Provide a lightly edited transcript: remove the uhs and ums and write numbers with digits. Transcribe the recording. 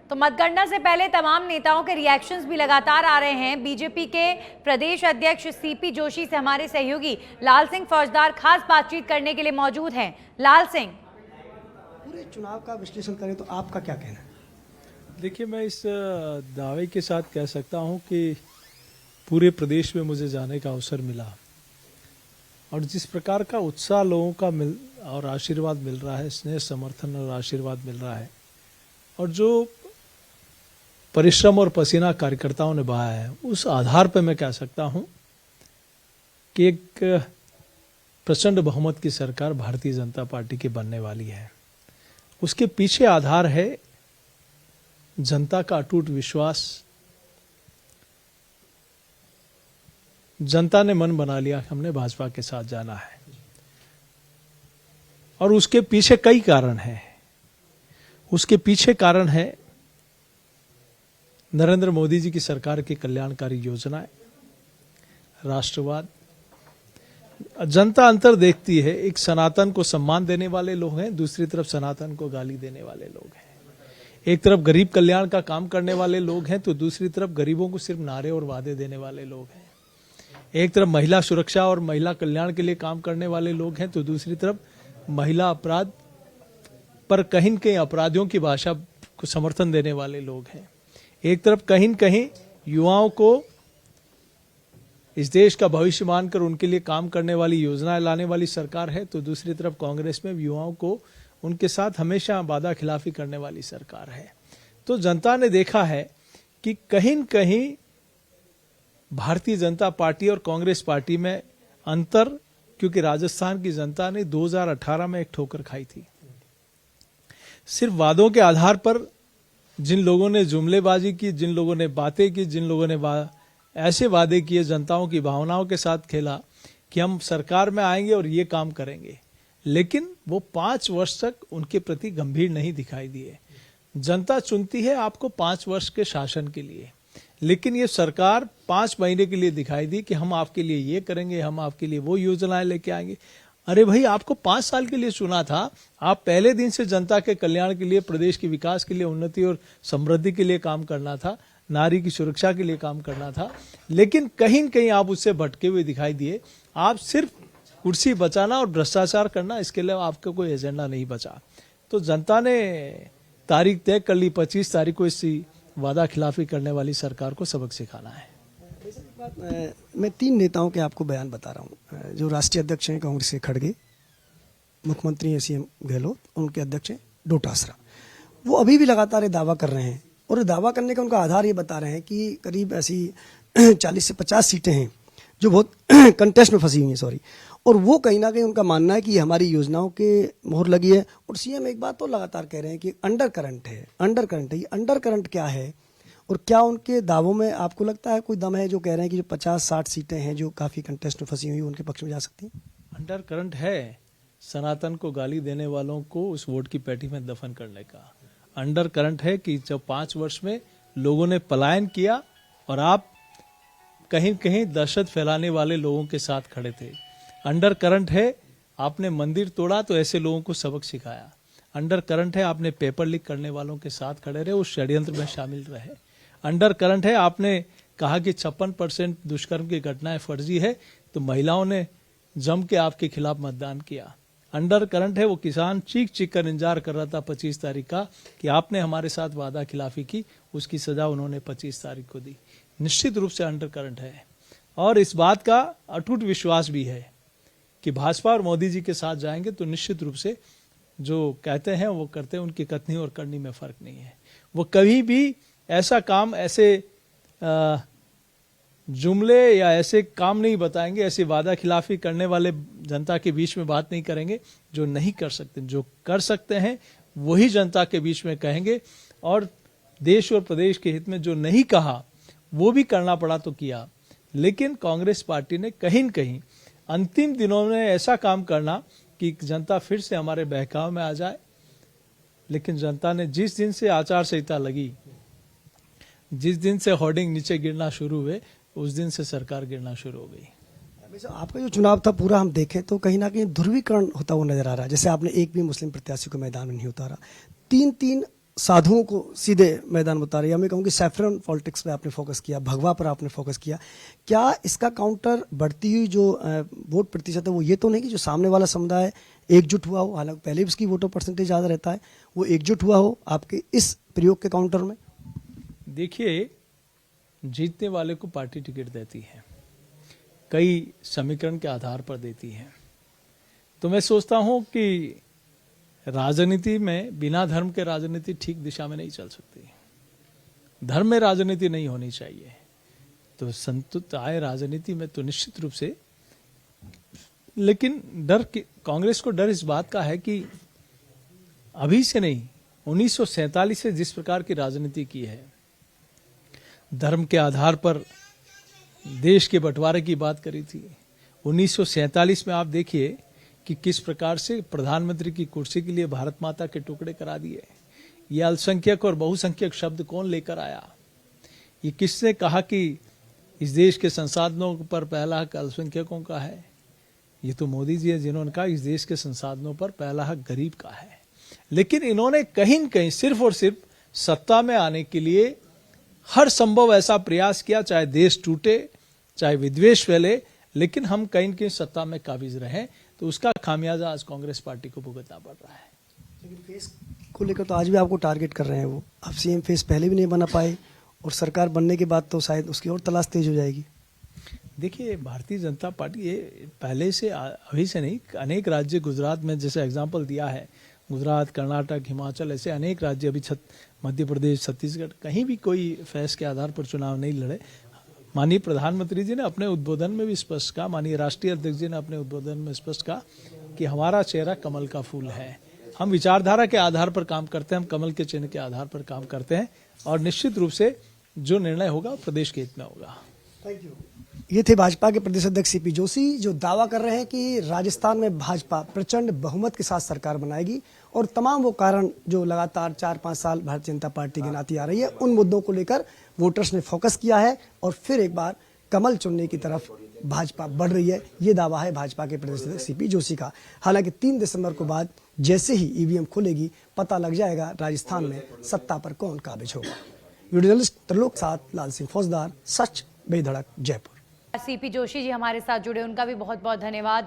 तो मतगणना से पहले तमाम नेताओं के रिएक्शंस भी लगातार आ रहे हैं। बीजेपी के प्रदेश अध्यक्ष सीपी जोशी से हमारे सहयोगी लाल सिंह फौजदार खास बातचीत करने के लिए मौजूद हैं। लाल सिंह, पूरे चुनाव का विश्लेषण करें तो आपका क्या कहना है? देखिए, मैं इस दावे के साथ कह सकता हूं कि पूरे प्रदेश में मुझे जाने का अवसर मिला और जिस प्रकार का उत्साह लोगों का और आशीर्वाद मिल रहा है, स्नेह समर्थन और आशीर्वाद मिल रहा है, और जो परिश्रम और पसीना कार्यकर्ताओं ने बहाया है, उस आधार पर मैं कह सकता हूं कि एक प्रचंड बहुमत की सरकार भारतीय जनता पार्टी की बनने वाली है। उसके पीछे आधार है जनता का अटूट विश्वास। जनता ने मन बना लिया कि हमने भाजपा के साथ जाना है, और उसके पीछे कई कारण हैं। उसके पीछे कारण है नरेंद्र मोदी जी की सरकार की कल्याणकारी योजनाएं, राष्ट्रवाद। जनता अंतर देखती है, एक सनातन को सम्मान देने वाले लोग हैं, दूसरी तरफ सनातन को गाली देने वाले लोग हैं। एक तरफ गरीब कल्याण का काम करने वाले लोग हैं तो दूसरी तरफ गरीबों को सिर्फ नारे और वादे देने वाले लोग हैं। एक तरफ महिला सुरक्षा और महिला कल्याण के लिए काम करने वाले लोग हैं तो दूसरी तरफ महिला अपराध पर कहीं न कहीं अपराधियों की भाषा को समर्थन देने वाले लोग हैं। एक तरफ कहीं न कहीं युवाओं को इस देश का भविष्य मानकर उनके लिए काम करने वाली योजनाएं लाने वाली सरकार है, तो दूसरी तरफ कांग्रेस में युवाओं को उनके साथ हमेशा वादा खिलाफी करने वाली सरकार है। तो जनता ने देखा है कि कहीं न कहीं भारतीय जनता पार्टी और कांग्रेस पार्टी में अंतर, क्योंकि राजस्थान की जनता ने 2018 में एक ठोकर खाई थी। सिर्फ वादों के आधार पर जिन लोगों ने जुमलेबाजी की, जिन लोगों ने बातें की, जिन लोगों ने ऐसे वादे किए, जनताओं की भावनाओं के साथ खेला कि हम सरकार में आएंगे और ये काम करेंगे, लेकिन वो 5 वर्ष तक उनके प्रति गंभीर नहीं दिखाई दिए। जनता चुनती है आपको 5 वर्ष के शासन के लिए, लेकिन ये सरकार 5 महीने के लिए दिखाई दी कि हम आपके लिए ये करेंगे, हम आपके लिए वो योजनाएं लेके आएंगे। अरे भाई, आपको 5 साल के लिए चुना था। आप पहले दिन से जनता के कल्याण के लिए, प्रदेश के विकास के लिए, उन्नति और समृद्धि के लिए काम करना था, नारी की सुरक्षा के लिए काम करना था, लेकिन कहीं न कहीं आप उससे भटके हुए दिखाई दिए। आप सिर्फ कुर्सी बचाना और भ्रष्टाचार करना, इसके अलावा आपका कोई एजेंडा नहीं बचा। तो जनता ने तारीख तय कर ली, 25 तारीख को इसी वादा खिलाफी करने वाली सरकार को सबक सिखाना है। मैं 3 नेताओं के आपको बयान बता रहा हूं। जो राष्ट्रीय अध्यक्ष हैं कांग्रेस के खड़गे, मुख्यमंत्री हैं सीएम गहलोत, उनके अध्यक्ष हैं डोटासरा। वो अभी भी लगातार ये दावा कर रहे हैं, और दावा करने का उनका आधार ये बता रहे हैं कि करीब ऐसी 40 से 50 सीटें हैं जो बहुत कंटेस्ट में फंसी हुई हैं, सॉरी। और वो कहीं ना कहीं उनका मानना है कि हमारी योजनाओं के मोहर लगी है। और सीएम एक बात तो लगातार कह रहे हैं कि अंडर करंट है, अंडर करंट है। ये अंडर करंट क्या है, और क्या उनके दावों में आपको लगता है कोई दम है जो कह रहे हैं कि जो 50-60 सीटें हैं जो काफी कंटेस्ट में फंसी हुई, उनके पक्ष में जा सकती हैं? अंडर करंट है सनातन को गाली देने वालों को उस वोट की पेटी में दफन करने का। अंडर करंट है कि जब 5 वर्ष में लोगों ने पलायन किया और आप कहीं कहीं दहशत फैलाने वाले लोगों के साथ खड़े थे। अंडर करंट है आपने मंदिर तोड़ा तो ऐसे लोगों को सबक सिखाया। अंडर करंट है आपने पेपर लीक करने वालों के साथ खड़े रहे, उस षड्यंत्र में शामिल रहे। अंडर करंट है आपने कहा कि 56% दुष्कर्म की घटनाएं फर्जी है, तो महिलाओं ने जम के आपके खिलाफ मतदान किया। अंडर करंट है वो किसान चीख चीख कर इंतजार कर रहा था 25 तारीख का कि आपने हमारे साथ वादा खिलाफी की, उसकी सजा उन्होंने 25 तारीख को दी। निश्चित रूप से अंडर करंट है, और इस बात का अटूट विश्वास भी है कि भाजपा और मोदी जी के साथ जाएंगे तो निश्चित रूप से जो कहते हैं वो करते हैं। उनकी कथनी और करनी में फर्क नहीं है। वो कभी भी ऐसा काम, ऐसे जुमले या ऐसे काम नहीं बताएंगे, ऐसी वादा खिलाफी करने वाले जनता के बीच में बात नहीं करेंगे जो नहीं कर सकते। जो कर सकते हैं वही जनता के बीच में कहेंगे, और देश और प्रदेश के हित में जो नहीं कहा वो भी करना पड़ा तो किया। लेकिन कांग्रेस पार्टी ने कहीं न कहीं अंतिम दिनों में ऐसा काम करना कि जनता फिर से हमारे बहकाव में आ जाए। लेकिन जनता ने जिस दिन से आचार संहिता लगी, जिस दिन से होर्डिंग नीचे गिरना शुरू हुए, उस दिन से सरकार गिरना शुरू हो गई। आपका जो चुनाव था पूरा हम देखें तो कहीं ना कहीं ध्रुवीकरण होता हुआ नजर आ रहा है। जैसे आपने एक भी मुस्लिम प्रत्याशी को मैदान में नहीं उतारा, 3-3 साधुओं को सीधे मैदान बता रही है। मैं कहूँगी सैफरन पॉलिटिक्स पे आपने फोकस किया, भगवा पर आपने फोकस किया। क्या इसका काउंटर बढ़ती हुई जो वोट प्रतिशत है वो ये तो नहीं कि जो सामने वाला समुदाय एकजुट हुआ हो, हालांकि पहले भी उसकी वोटर परसेंटेज ज़्यादा रहता है, वो एकजुट हुआ हो आपके इस प्रयोग के काउंटर में? देखिए, जीतने वाले को पार्टी टिकट देती है, कई समीकरण के आधार पर देती है। तो मैं सोचता हूं कि राजनीति में बिना धर्म के राजनीति ठीक दिशा में नहीं चल सकती। धर्म में राजनीति नहीं होनी चाहिए। तो संतुलित आय राजनीति में तो निश्चित रूप से, लेकिन कांग्रेस को डर इस बात का है कि अभी से नहीं, 1947 से जिस प्रकार की राजनीति की है, धर्म के आधार पर देश के बंटवारे की बात करी थी। 1947 में आप देखिए कि किस प्रकार से प्रधानमंत्री की कुर्सी के लिए भारत माता के टुकड़े करा दिए। ये अल्पसंख्यक और बहुसंख्यक शब्द कौन लेकर आया? ये किसने कहा कि इस देश के संसाधनों पर पहला हक अल्पसंख्यकों का है? ये तो मोदी जी है जिन्होंने कहा इस देश के संसाधनों पर पहला हक गरीब का है। लेकिन इन्होंने कहीं न कहीं सिर्फ और सिर्फ सत्ता में आने के लिए हर संभव ऐसा प्रयास किया, चाहे देश टूटे, चाहे विद्वेष फैले, लेकिन हम कहीं न कहीं सत्ता में काबिज रहे। तो उसका खामियाजा आज कांग्रेस पार्टी को भुगतना पड़ रहा है। लेकिन फेस को लेकर तो आज भी आपको टारगेट कर रहे हैं वो। आप सीएम फेस पहले भी नहीं बना पाए और सरकार बनने के बाद तो शायद उसकी और तलाश तेज हो जाएगी। देखिए, भारतीय जनता पार्टी ये पहले से अभी से नहीं, अनेक राज्य, गुजरात में जैसे एग्जाम्पल दिया है, गुजरात, कर्नाटक, हिमाचल, ऐसे अनेक राज्य, अभी मध्य प्रदेश, छत्तीसगढ़, कहीं भी कोई फैस के आधार पर चुनाव नहीं लड़े। माननीय प्रधानमंत्री जी ने अपने उद्बोधन में भी स्पष्ट कहा, माननीय राष्ट्रीय अध्यक्ष जी ने अपने उद्बोधन में स्पष्ट कहा कि हमारा चेहरा कमल का फूल है। हम विचारधारा के आधार पर काम करते हैं, हम कमल के चिन्ह के आधार पर काम करते हैं और निश्चित रूप से जो निर्णय होगा प्रदेश के हित में होगा। Thank you. ये थे भाजपा के प्रदेश अध्यक्ष सीपी जोशी, जो दावा कर रहे हैं कि राजस्थान में भाजपा प्रचंड बहुमत के साथ सरकार बनाएगी और तमाम वो कारण जो लगातार 4-5 साल भारतीय जनता पार्टी गिनाती आ रही है, उन मुद्दों को लेकर वोटर्स ने फोकस किया है और फिर एक बार कमल चुनने की तरफ भाजपा बढ़ रही है। ये दावा है भाजपा के प्रदेश अध्यक्ष सीपी जोशी का। हालांकि 3 दिसंबर को बाद जैसे ही ईवीएम खुलेगी, पता लग जाएगा राजस्थान में सत्ता पर कौन काबिज होगा। वीडियो जर्नलिस्ट त्रिलोक साथ लाल सिंह फौजदार, सच बेधड़क, जयपुर। सीपी जोशी जी हमारे साथ जुड़े, उनका भी बहुत बहुत धन्यवाद।